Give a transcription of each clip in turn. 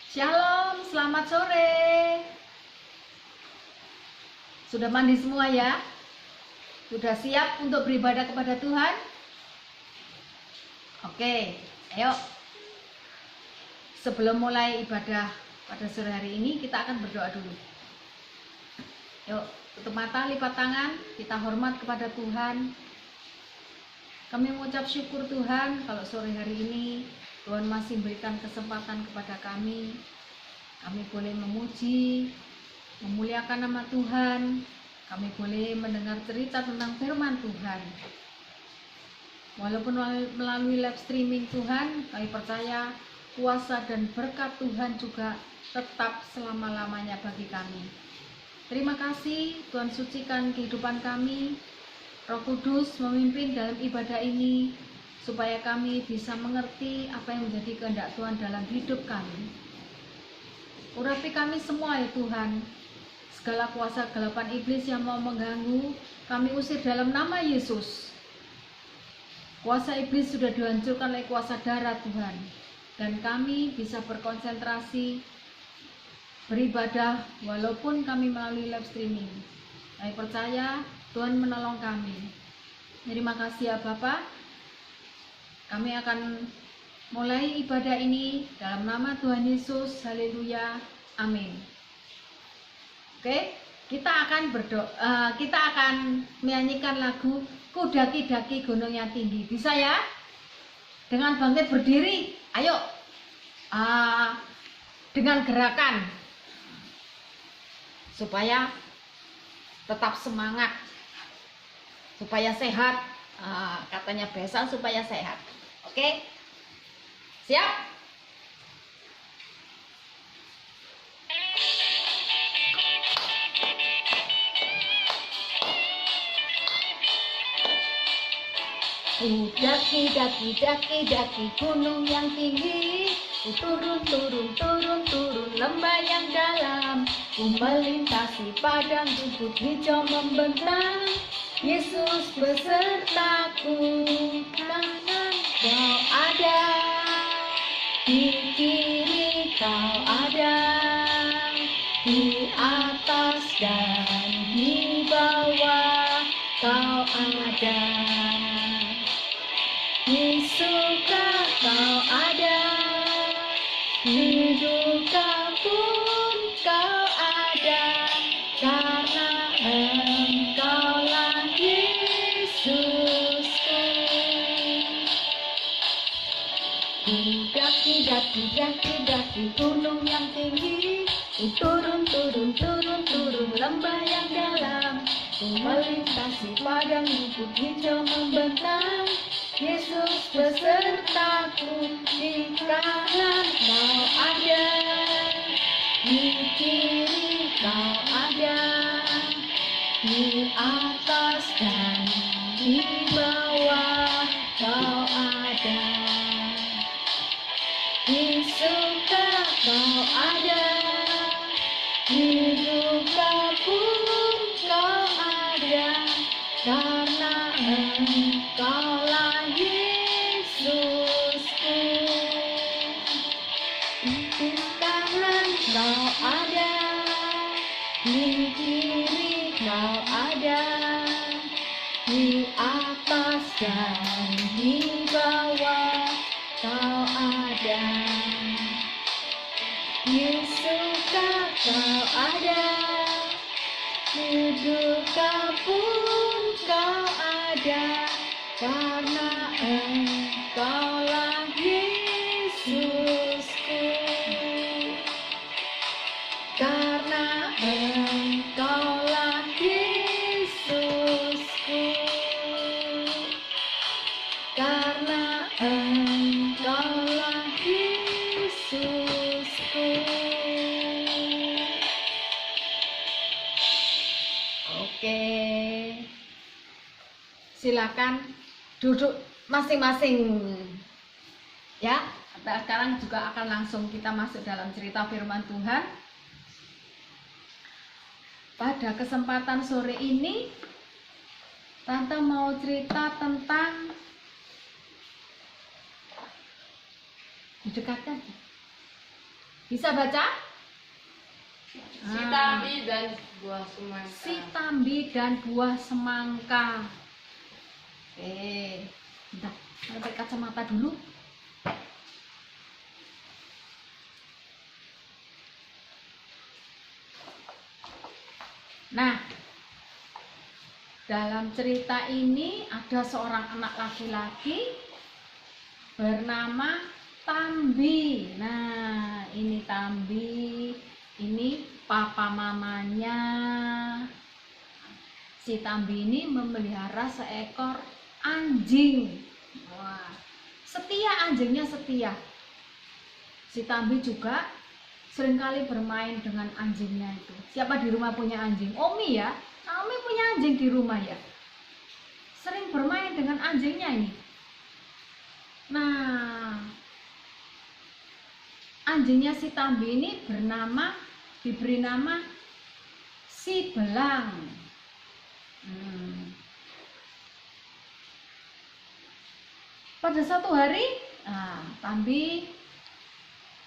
Shalom, selamat sore. Sudah mandi semua ya? Sudah siap untuk beribadah kepada Tuhan? Oke, ayo. Sebelum mulai ibadah pada sore hari ini, kita akan berdoa dulu. Yuk, tutup mata, lipat tangan, kita hormat kepada Tuhan. Kami mengucap syukur Tuhan kalau sore hari ini Tuhan masih berikan kesempatan kepada kami. Kami boleh memuji, memuliakan nama Tuhan. Kami boleh mendengar cerita tentang firman Tuhan. Walaupun melalui live streaming Tuhan, kami percaya kuasa dan berkat Tuhan juga tetap selama-lamanya bagi kami. Terima kasih Tuhan, sucikan kehidupan kami. Roh Kudus memimpin dalam ibadah ini supaya kami bisa mengerti apa yang menjadi kehendak Tuhan dalam hidup kami. Urapi kami semua ya Tuhan. Segala kuasa gelapan iblis yang mau mengganggu, kami usir dalam nama Yesus. Kuasa iblis sudah dihancurkan oleh kuasa darah Tuhan. Dan kami bisa berkonsentrasi, beribadah walaupun kami melalui live streaming. Kami percaya Tuhan menolong kami. Terima kasih ya Bapak. Kami akan mulai ibadah ini dalam nama Tuhan Yesus. Haleluya. Amin. Oke, kita akan berdoa. Kita akan menyanyikan lagu Ku daki-daki gunung yang tinggi. Bisa ya? Dengan bangkit berdiri. Ayo. Dengan gerakan supaya tetap semangat, supaya sehat. Katanya besan supaya sehat. Oke, siap? Ku daki gunung yang tinggi, ku turun lembah yang dalam, ku melintasi padang rumput hijau membentang. Yesus besertaku, kanan kau ada, di kiri kau ada, di atas dan di bawah kau ada. Di suka kau ada, di duka pun kau ada, karena Engkaulah Yesusku. Ku daki gunung yang tinggi, ku turun lembah yang dalam, ku melintasi padang rumput hijau membentang. Yesus besertaku, di kanan kau ada, di kiri kau ada, di atas dan di bawah kau ada. Di suka kau ada, di duka pun kau ada, karena Engkaulah Yesusku. Di kanan kau ada, di kiri kau ada, di atas dan di bawah kau ada. Di suka kau ada, di duka pun kau ada, karena Engkaulah Yesusku. Karena Engkaulah Yesusku. Karena Engkaulah Yesusku. Oke, silakan duduk masing-masing ya. Sekarang juga akan langsung kita masuk dalam cerita firman Tuhan. Pada kesempatan sore ini Tante mau cerita tentang didekatkan Bisa baca? Si Tambi dan buah semangka. Si Tambi dan buah semangka. Bentar, pakai kacamata dulu. Nah, dalam cerita ini ada seorang anak laki-laki bernama Tambi. Nah, ini Tambi, ini papa mamanya. Si Tambi ini memelihara seekor anjing. Wah, setia, anjingnya setia. Si Tambi juga seringkali bermain dengan anjingnya itu. Siapa di rumah punya anjing? Omi ya. Omi punya anjing di rumah ya. Sering bermain dengan anjingnya ini. Nah, anjingnya si Tambi ini diberi nama si Belang. Pada satu hari, Tambi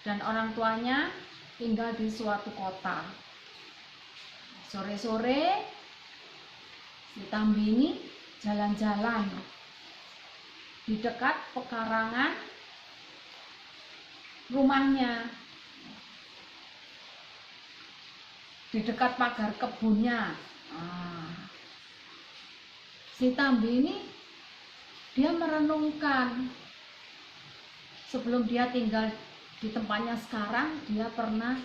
dan orang tuanya tinggal di suatu kota. Sore-sore, si Tambi ini jalan-jalan di dekat pekarangan rumahnya, di dekat pagar kebunnya. Si Tambi ini dia merenungkan, sebelum dia tinggal di tempatnya sekarang, dia pernah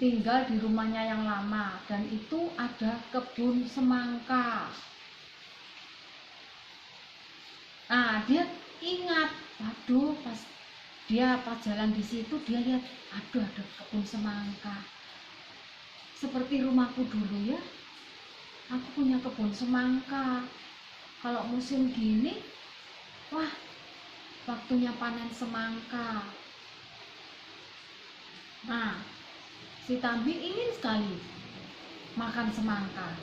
tinggal di rumahnya yang lama, dan itu ada kebun semangka. Nah, dia ingat, aduh, pas jalan di situ dia lihat, aduh, ada kebun semangka. Seperti rumahku dulu ya, aku punya kebun semangka. Kalau musim gini, wah, waktunya panen semangka. Nah, si Tambi ingin sekali makan semangka.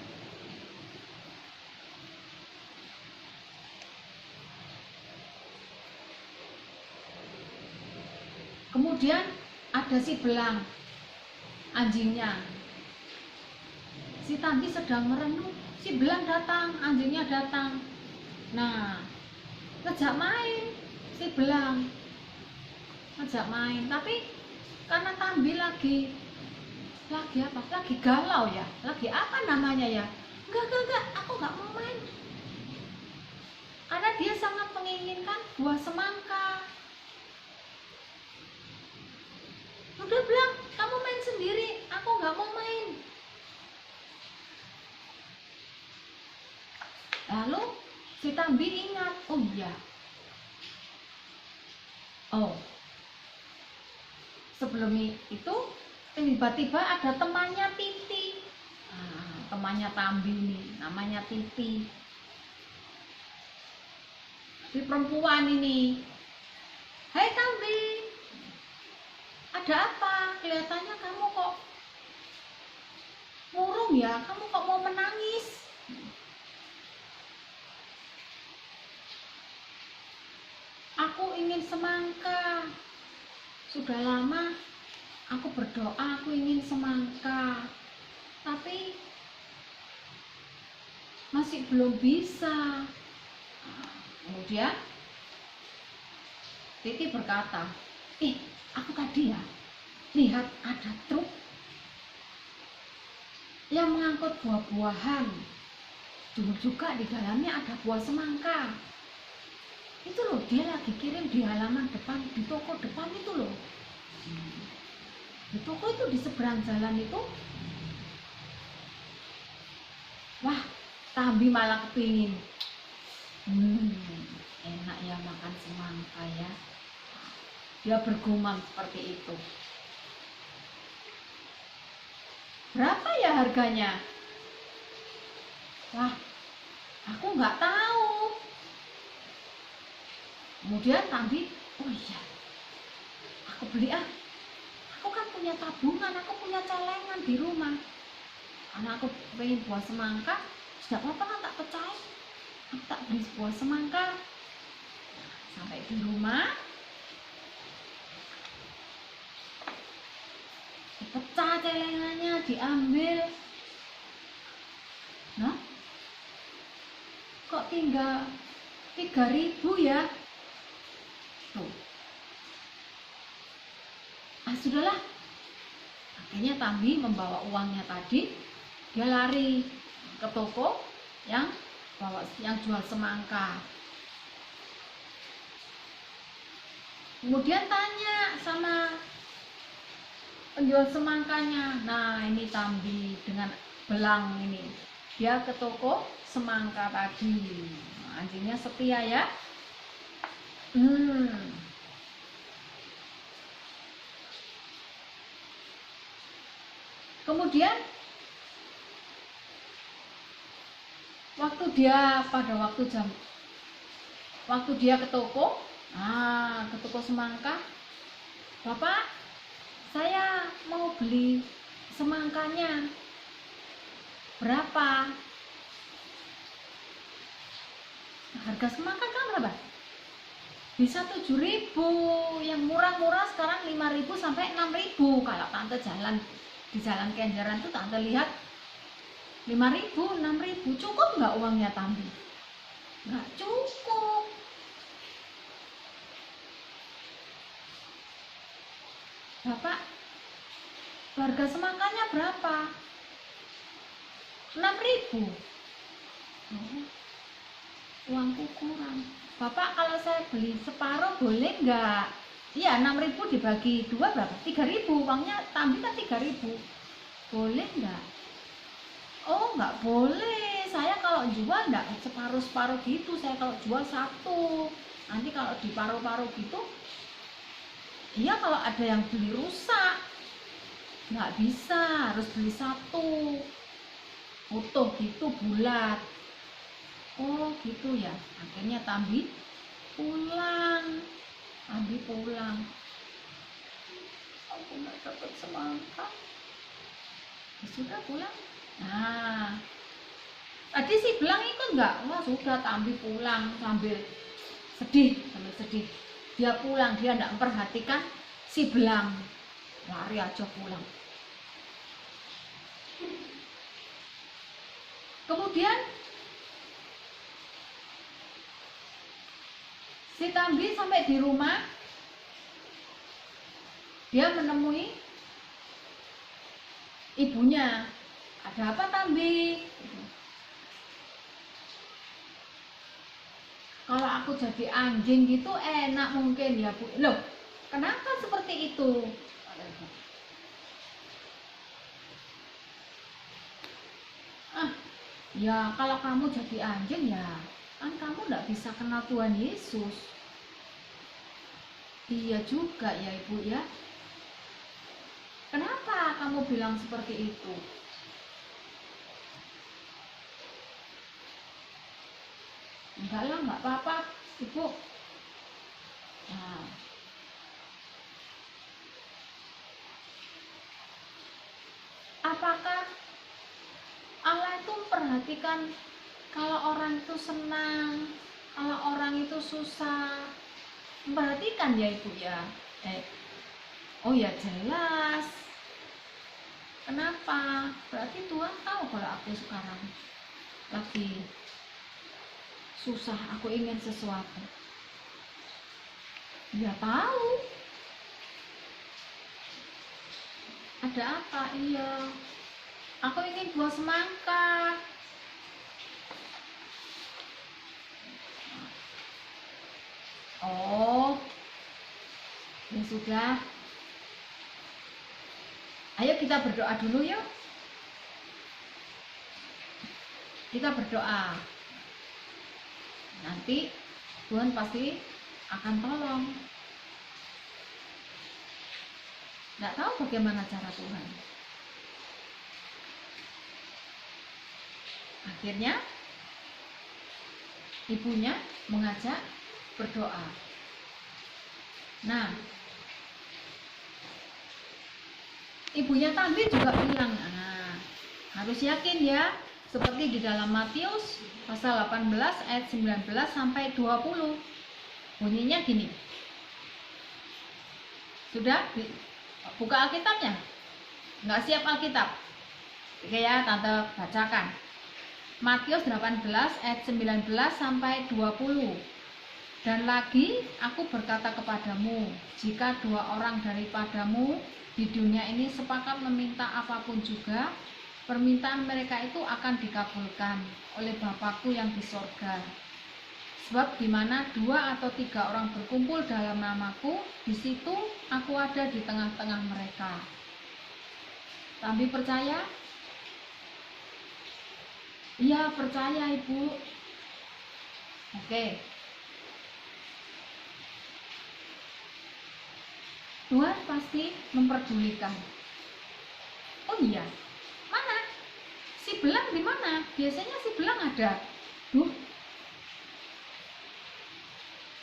Kemudian ada si Belang, anjingnya. Si Tambi sedang merenung, si Belang datang, anjingnya datang. Nah, ngejak main si Belang, ngejak main. Tapi karena Tambi lagi apa? Lagi galau ya, lagi apa namanya ya? Enggak, aku nggak mau main. Karena dia sangat menginginkan buah semangka. Udah Belang, kamu main sendiri, aku nggak mau main. Lalu si Tambi ingat, oh iya, sebelum itu tiba-tiba ada temannya Titi. Temannya Tambi ini namanya Titi. Si perempuan ini, hai Tambi, ada apa? Kelihatannya kamu kok murung ya, kamu kok mau menangis? Aku ingin semangka. Sudah lama aku berdoa, aku ingin semangka, tapi masih belum bisa. Kemudian Titi berkata, aku tadi ya lihat ada truk yang mengangkut buah-buahan. Dulu juga di dalamnya ada buah semangka. Itu loh, dia lagi kirim di halaman depan, di toko depan itu loh. Di toko itu di seberang jalan itu. Wah, Tambi malah kepingin. Enak ya makan semangka ya. Dia bergumam seperti itu. Berapa ya harganya? Wah, aku nggak tahu. Kemudian Tambi, oh iya, aku beli aku kan punya tabungan, aku punya celengan di rumah. Karena aku pengen buah semangka, sudah apa kan tak percaya, aku tak beli buah semangka. Sampai di rumah, celengannya diambil. Nah, kok tinggal 3.000 ya? Tuh. Sudahlah. Akhirnya Tambi membawa uangnya tadi, dia lari ke toko yang jual semangka. Kemudian tanya sama penjual semangkanya. Nah, ini Tambi dengan belang ini. Dia ke toko semangka tadi. Nah, anjingnya setia ya. Kemudian waktu dia ke toko semangka, Bapak, saya mau beli semangkanya, berapa? Harga semangka kan berapa? Bisa 7.000, yang murah-murah sekarang 5.000 sampai 6.000. Kalau tante jalan di Jalan Kenjeran tuh tante lihat 5.000, 6.000. Cukup nggak uangnya Tambi? Nggak cukup. Bapak, harga semangkanya berapa? 6.000. Uangku kurang. Bapak, kalau saya beli separuh boleh nggak? Iya, 6.000 dibagi 2 berapa? 3.000. Uangnya Tambi kan 3.000. Boleh nggak? Oh, nggak boleh. Saya kalau jual nggak separuh-separuh gitu. Saya kalau jual satu. Nanti kalau di paruh-paruh gitu, iya, kalau ada yang beli rusak, nggak bisa, harus beli satu. Utuh gitu, bulat. Oh gitu ya. Akhirnya Tambi pulang. Aku nggak dapat semangka. Ya sudah, pulang. Nah, tadi si belang ikut nggak? Wah, sudah, Tambi pulang sambil sedih. Dia pulang, dia nggak memperhatikan si belang, lari aja pulang. Kemudian si Tambi sampai di rumah, dia menemui ibunya. Ada apa, Tambi? Kalau aku jadi anjing gitu enak mungkin ya, Bu. Loh, kenapa seperti itu? Ya kalau kamu jadi anjing ya kan kamu nggak bisa kenal Tuhan Yesus. Iya juga ya, Ibu ya. Kenapa kamu bilang seperti itu? Enggak lah, nggak apa-apa, Ibu. Nah, apakah Allah itu memperhatikan kalau orang itu senang, kalau orang itu susah? Memperhatikan ya, Ibu ya. Oh ya, jelas. Kenapa? Berarti Tuhan tahu kalau aku sekarang lagi susah, aku ingin sesuatu. Dia tahu. Ada apa? Iya, aku ingin buah semangka. Oh, ya sudah. Ayo kita berdoa dulu yuk. Kita berdoa. Nanti Tuhan pasti akan tolong. Nggak tahu bagaimana cara Tuhan. Akhirnya ibunya mengajak berdoa. Nah, ibunya Tambi juga bilang, harus yakin ya, seperti di dalam Matius pasal 18 ayat 19 sampai 20. Bunyinya gini. Sudah buka Alkitabnya? Nggak siap Alkitab? Oke ya, Tante bacakan. Matius 18 ayat 19 sampai 20. Dan lagi aku berkata kepadamu, jika 2 orang daripadamu di dunia ini sepakat meminta apapun juga, permintaan mereka itu akan dikabulkan oleh Bapakku yang di sorga. Sebab di mana 2 atau 3 orang berkumpul dalam namaku, di situ aku ada di tengah-tengah mereka. Tambi percaya? Iya, percaya Ibu. Oke. Tuhan pasti memperdulikan. Oh iya, mana? Si belang di mana? Biasanya si belang ada. Duh.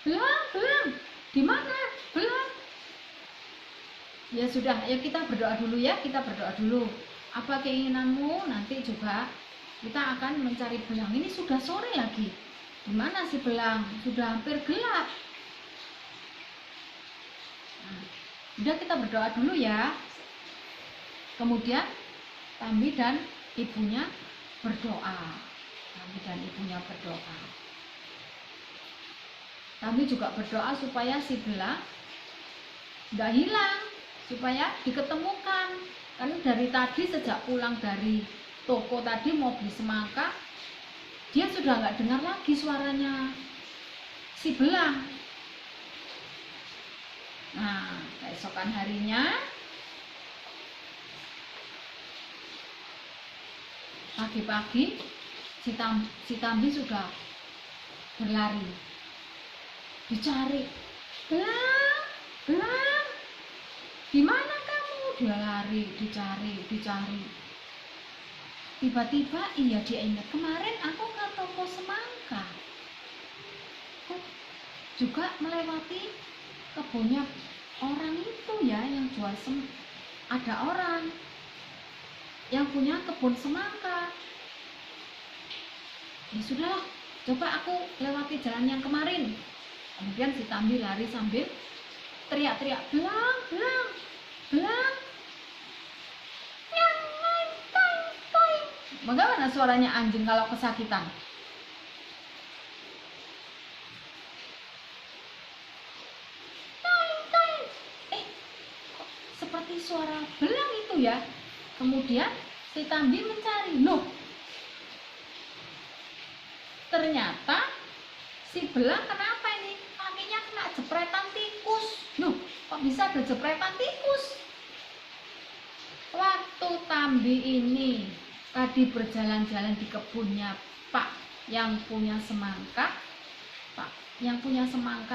Belang. Di mana? Belang. Ya sudah, ayo kita berdoa dulu ya. Kita berdoa dulu. Apa keinginanmu? Nanti juga kita akan mencari belang. Ini sudah sore lagi. Di mana si belang? Sudah hampir gelap. Nah, udah kita berdoa dulu ya. Kemudian Tambi dan ibunya berdoa. Tambi juga berdoa supaya si belang nggak hilang, supaya diketemukan. Kan dari tadi sejak pulang dari toko tadi mau beli semangka, dia sudah nggak dengar lagi suaranya si belang. Nah, keesokan harinya pagi-pagi si Tambi sudah berlari, dicari. Belang, di mana kamu? Dia lari, dicari. Tiba-tiba dia ingat, kemarin aku ke toko semangka, juga melewati kebunnya orang itu ya, yang jual ada orang yang punya kebun semangka. Ya sudahlah, coba aku lewati jalan yang kemarin. Kemudian si Tambi lari sambil teriak-teriak, belang. Bagaimana suaranya anjing kalau kesakitan? Seperti suara belang itu ya. Kemudian si Tambi mencari. Loh, ternyata si belang kenapa ini? Kakinya kena jepretan tikus. Loh, kok bisa ada jepretan tikus? Waktu Tambi ini tadi berjalan-jalan di kebunnya Pak yang punya semangka,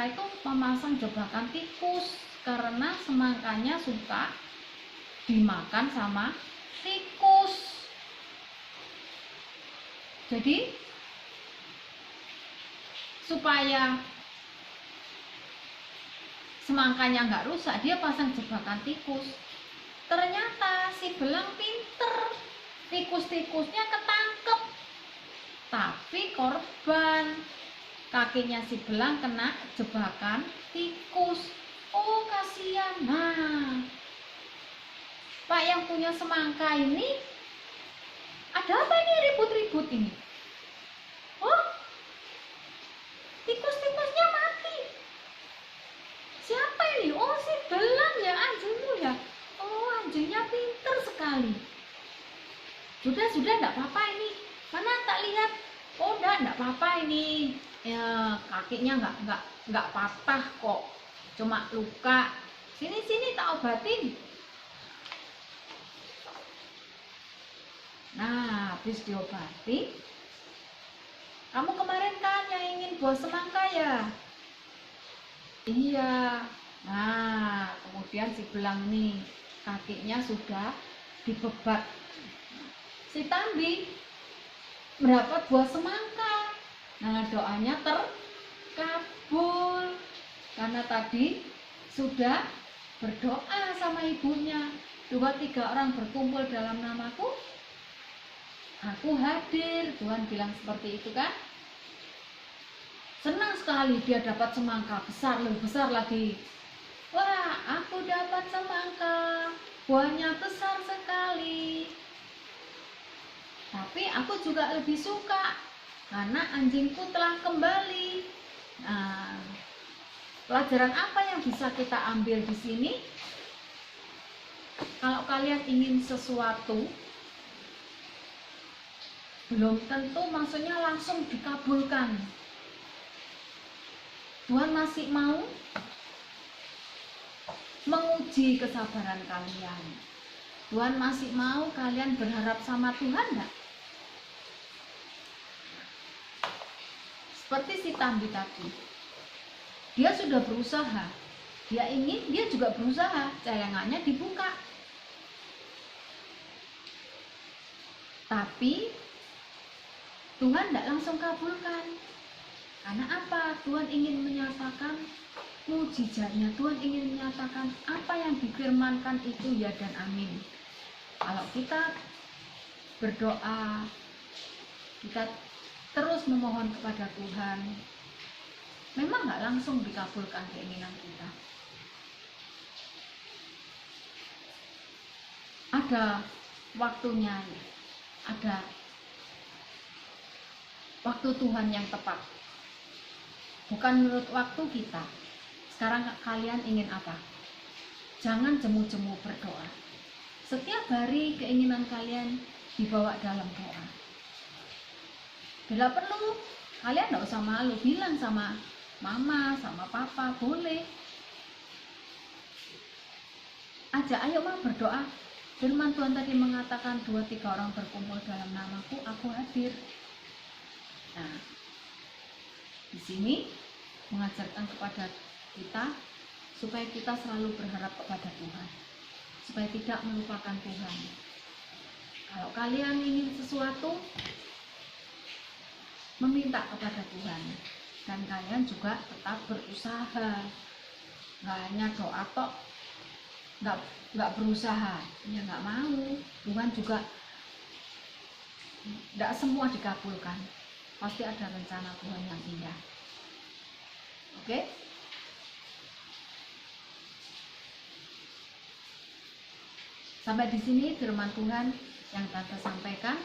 itu memasang jebakan tikus karena semangkanya suka dimakan sama tikus. Jadi supaya semangkanya nggak rusak, dia pasang jebakan tikus. Ternyata si belang pinter, tikus-tikusnya ketangkep, tapi korban. Kakinya si belang kena jebakan tikus. Oh, kasihan. Nah, Pak yang punya semangka ini, ada apa ini ribut-ribut ini? Oh, tikus-tikusnya mati. Siapa ini? Oh, si belang ya, anjingmu ya. Oh, anjingnya pinter sekali. Sudah, enggak apa-apa ini. Mana tak lihat? Oh, enggak apa-apa ini. Ya, kakinya enggak patah kok. Cuma luka. Sini tak obatin. Nah, habis diobati. Kamu kemarin kan yang ingin buah semangka ya? Iya. Nah, kemudian si belang nih kakinya sudah dibebat. Si Tambi mendapat buah semangka. Nah, doanya terkabul karena tadi sudah berdoa sama ibunya. 2-3 orang berkumpul dalam namaku, aku hadir. Tuhan bilang seperti itu kan. Senang sekali dia dapat semangka besar, lebih besar lagi. Wah, aku dapat semangka. buahnya besar sekali. Tapi aku juga lebih suka karena anjingku telah kembali. Nah, pelajaran apa yang bisa kita ambil di sini? Kalau kalian ingin sesuatu, belum tentu maksudnya langsung dikabulkan. Tuhan masih mau menguji kesabaran kalian. Tuhan masih mau kalian berharap sama Tuhan enggak? Seperti si Tambi tadi, dia sudah berusaha, dia juga berusaha, celengannya dibuka. Tapi Tuhan tidak langsung kabulkan. Karena apa? Tuhan ingin menyatakan mujizatnya. Tuhan ingin menyatakan apa yang difirmankan itu ya dan amin. Kalau kita berdoa, kita terus memohon kepada Tuhan, memang nggak langsung dikabulkan keinginan kita. Ada waktunya, ada waktu Tuhan yang tepat, bukan menurut waktu kita. Sekarang kalian ingin apa? Jangan jemu-jemu berdoa. Setiap hari keinginan kalian dibawa dalam doa. Bila perlu, kalian tidak usah malu, bilang sama mama, sama papa, boleh. Ajak, ayo mah berdoa. Firman Tuhan tadi mengatakan 2-3 orang berkumpul dalam namaku, aku hadir. Nah, di sini mengajarkan kepada kita supaya kita selalu berharap kepada Tuhan, supaya tidak melupakan Tuhan. Kalau kalian ingin sesuatu, meminta kepada Tuhan, dan kalian juga tetap berusaha. Nggak hanya doa tok, nggak berusaha, ya nggak mau. Tuhan juga nggak semua dikabulkan, pasti ada rencana Tuhan yang indah. Oke? Sampai di sini firman Tuhan yang Tante sampaikan.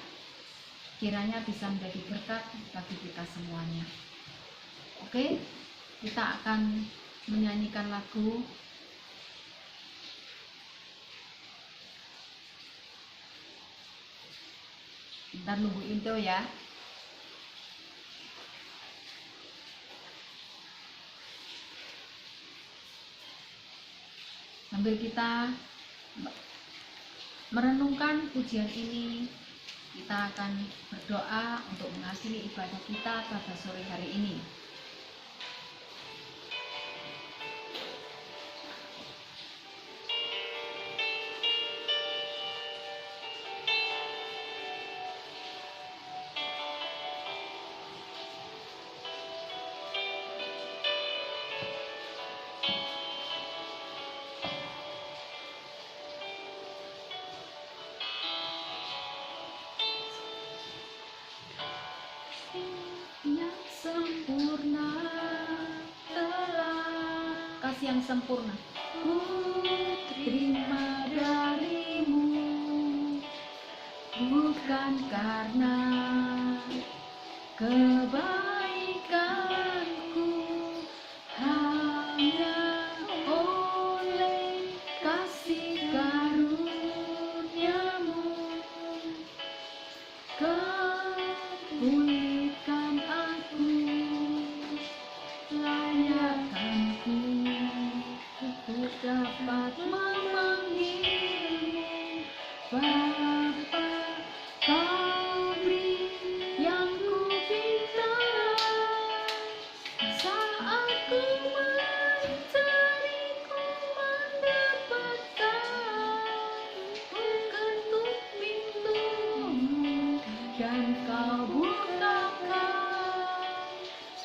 Kiranya bisa menjadi berkat bagi kita semuanya. Oke, kita akan menyanyikan lagu Bentar nunggu intro ya. Sambil kita merenungkan pujian ini, kita akan berdoa untuk mengakhiri ibadah kita pada sore hari ini. Yang sempurna ku terima darimu, bukan karena kebaikanku, hanya oleh kasih karuniamu kau pulihkan aku, layakkanku dapat memanggilmu Bapa. Kau beri yang ku pinta saat ku mencari, ku mendapatkan. Ku ketuk pintumu dan kau bukakan,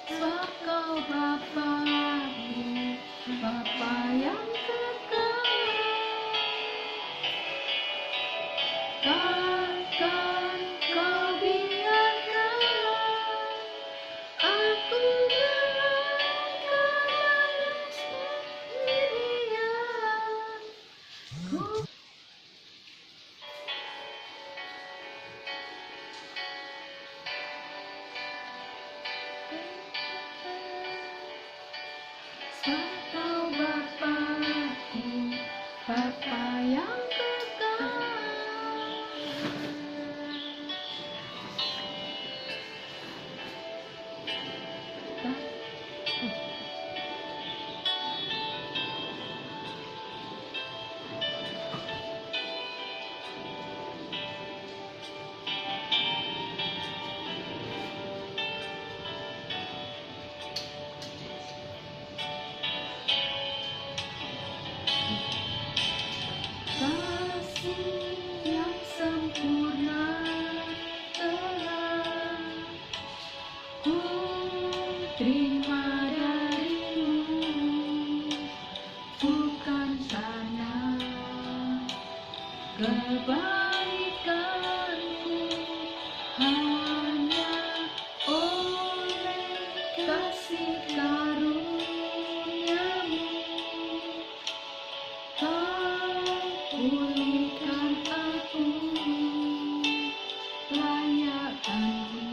sebab kau Bapa-ku, Bapa yang takkan kau biarkan aku melangkah sendirian. Bapa yang kekal. Kasih yang sempurna telah ku terima darimu, bukan karena kebaikanku, hanya oleh kasih karuniamu. Kau pulihkan aku, layakkanku,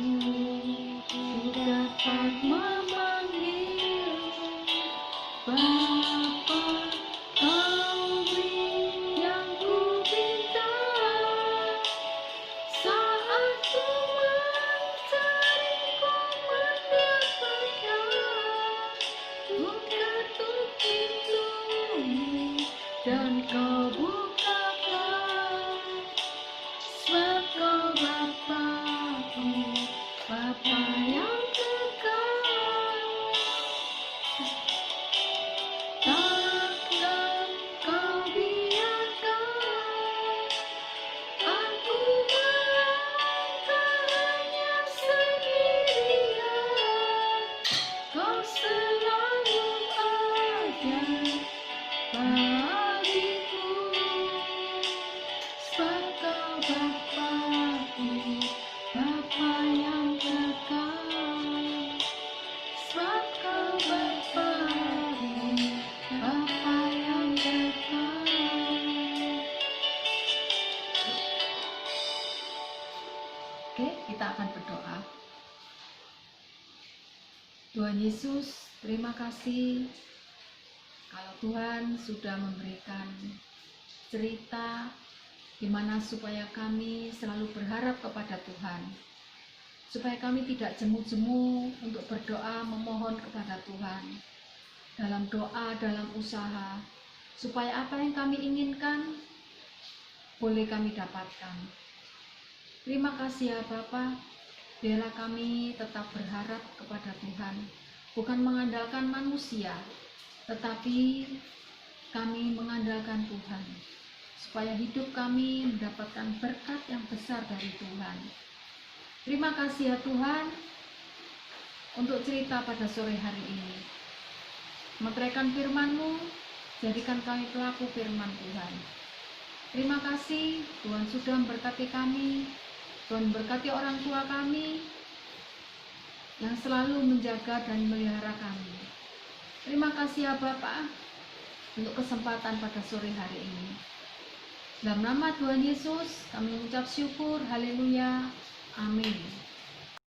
ku dapat memanggilmu Bapa. Kau beri yang ku minta saat ku mencari, ku mendapatkan. Ku ketuk pintumu dan kau bukakan, sebab kau Bapa-Ku, Bapa yang kekal. Takkan kau biarkan aku melangkah hanya sendirian. Kau selalu ada bagiku, sebab kau Bapa-Ku, Bapa yang kekal. Sebab kau Bapa-Ku, Bapa yang kekal. Oke, kita akan berdoa. Tuhan Yesus, terima kasih kalau Tuhan sudah memberikan cerita di mana supaya kami selalu berharap kepada Tuhan, supaya kami tidak jemu-jemu untuk berdoa memohon kepada Tuhan dalam doa, dalam usaha, supaya apa yang kami inginkan boleh kami dapatkan. Terima kasih ya Bapa, biarlah kami tetap berharap kepada Tuhan, bukan mengandalkan manusia, tetapi kami mengandalkan Tuhan, supaya hidup kami mendapatkan berkat yang besar dari Tuhan. Terima kasih ya Tuhan untuk cerita pada sore hari ini. Meteraikan firman-Mu, jadikan kami pelaku firman Tuhan. Terima kasih Tuhan sudah memberkati kami, Tuhan berkati orang tua kami yang selalu menjaga dan melihara kami. Terima kasih ya Bapa untuk kesempatan pada sore hari ini. Dalam nama Tuhan Yesus kami mengucap syukur, haleluya, amin.